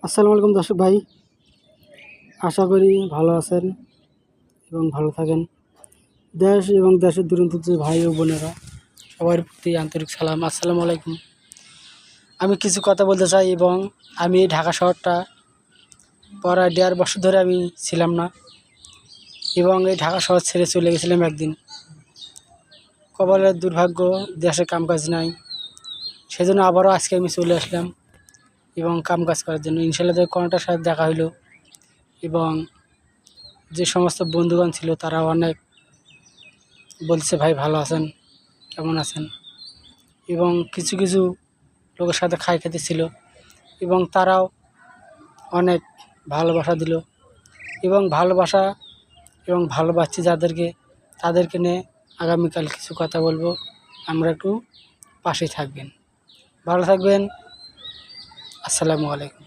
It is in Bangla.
আসসালামু আলাইকুম দর্শক ভাই, আশা করি ভালো আছেন এবং ভালো থাকেন। দেশ এবং দেশের দূরান্ত যে ভাই ও বোনেরা, সবার প্রতি আন্তরিক সালাম, আসসালামু আলাইকুম। আমি কিছু কথা বলতে চাই এবং আমি এই ঢাকা শহরটা প্রায় 1.5 বছর ধরে আমি ছিলাম না এবং এই ঢাকা শহর ছেড়ে চলে গেছিলাম একদিন। কপালের দুর্ভাগ্য, দেশে কামকাজ নাই, সেজন্য আবারও আজকে আমি চলে আসলাম এবং কামকাজ করার জন্য। ইনশাআল্লাহ কোনোটার সাথে দেখা হইলো এবং যে সমস্ত বন্ধুগণ ছিল তারা অনেক বলছে, ভাই ভালো আছেন, কেমন আছেন, এবং কিছু কিছু লোকের সাথে খাই খেতে ছিল এবং তারাও অনেক ভালোবাসা দিল এবং ভালোবাসছি যাদেরকে, তাদেরকে নিয়ে আগামীকাল কিছু কথা বলবো। আমরা একটু পাশেই থাকবেন, ভালো থাকবেন। আসসালামু আলাইকুম।